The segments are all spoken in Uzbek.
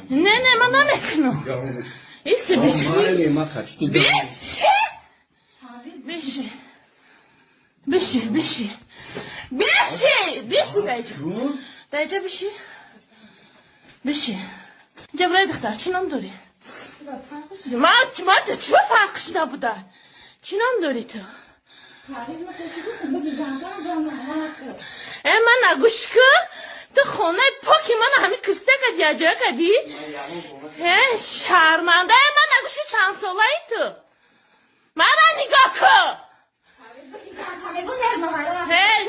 Ne, mana mekno. Isi beşi. Beşi dayıca beşi. Beşi. Cebrail dıktar, çinam dori. Mart, çiva farkı da bu da. Çinam dori tu. Mana guşku. تو خونه پاکی من همین کسته کدی اجا کدی شرمنده من نگوشی چند ساله‌ای تو من نگاه کن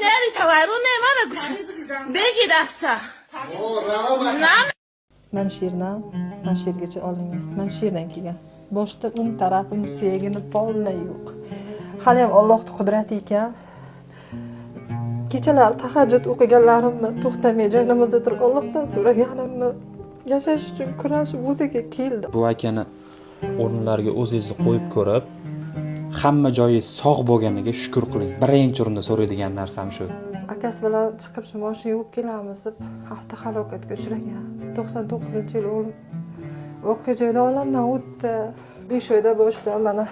نری تورون نه من نگوشی بگی دسته من she'rgacha olingan. Men she'rdan kelgan. Boshda o'ng tarafim suyagini polna yo'q. Hali ham Allohning qudrati ekan. Kechalar tahajjud o'qiganlarimni to'xtamay joynimizda turib Allohdan so'raganimni yashash uchun kurashib o'ziga keldi. Bu akani o'rinlarga o'zingizni qo'yib ko'rib, hamma joyingiz sog' bo'lganiga shukr qiling. Birinchi o'rinda so'raydigan narsam shu. Akasi bilan chiqib shu mashina yuvib kelamiz deb avtohalokatga uchragan. 99-yil o'lim. Voqea joyida olamdan o'tdi. 5 oyda boshida mana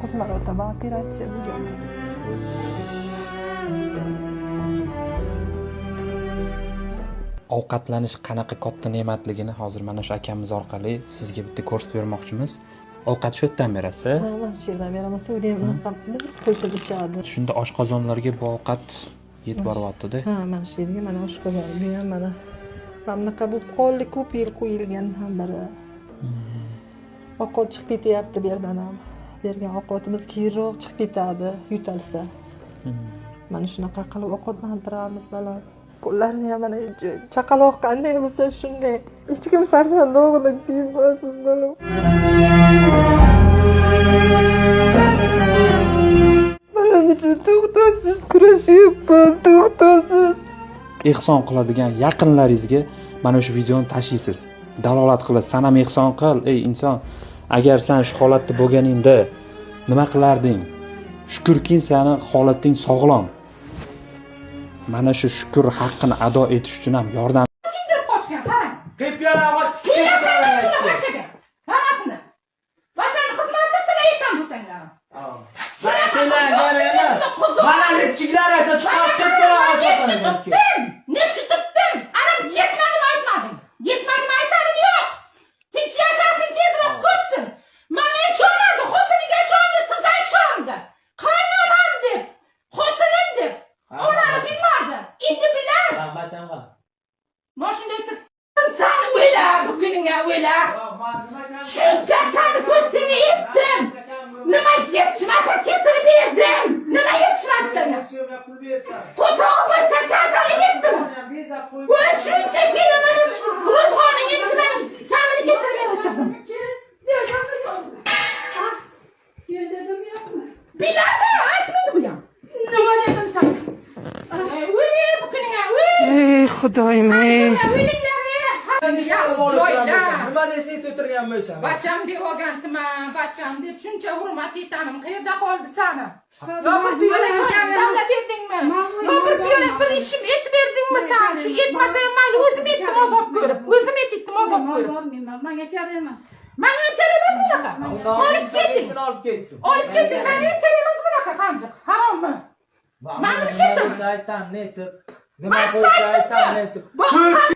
9 marotaba operatsiya bo'lgan. Ovqatlanish qanaqa katta ne'matligini hozir mana shu akamiz orqali sizga bitta ko'rsatib bermoqchimiz. Ovqat shu yerdan berasiz? Ha, mana shu yerdan beraman. Suvda ham unaqa qo'yib ichadi. Shunda oshqozonlarga bu ovqat yetib boryapti-da. Ha, mana shu yerga mana oshqozon ham mana bunaqa bu qonli ko'p yil qo'yilgan ham biri. Ovqat chiqib ketyapti bu yerdan ham. Bergan ovqatimiz keyinroq chiqib ketadi, yutalsa. Mana shunaqa qilib ovqatlantiramiz baland. Qo'llarini ham mana chaqaloq qanday bo'lsa shunday. Hech kim farzand o'g'lidan kiyinmasin bolam. Bolam uchun to'xtovsiz kurashyapman, to'xtovsiz. Ehson qiladigan yaqinlaringizga mana shu videoni tashlaysiz. Dalolat qilasiz. San ham ehson qil, ey inson. Agar sen shu holatda bo'lganingda nima qilarding? Shukrki, seni holating sog'lom. Mana shu shukr haqqini ado etish uchun ham yordam. Shuncha sani ko'stinga yetdim. Nima yetishmasa ketirib berdim. Nima yetishmadi sana? Qo'tog'i bo'lsa kartali yetdim. Bu shuncha filmini ro'zg'oringa nima kamini ketirib berdim. Biladi, aytmaydi bu ham. Nima dedim sana? Bu kuningga, ey xudoyim, ey. Nima desang o'tirgan bo'lsam. Bacham deb olganman, bacham deb shuncha hurmat etanim. Qayerda qoldi sani? Yo bir piyola choyni damlab berdingmi? Yo bir piyola bir ishim etib berdingmi san? Shu etmasa mayli o'zim etdim azob ko'rib. O'zim etdim azob ko'rib. Menga kerak emas. Menga kerak emas bunaqa. Olib keting. Olib ketsin. Olib keting. Menga kerak emas bunaqa qanjiq. Harommi? Mana shu aytam netib. Nima qo'ysa aytam netib.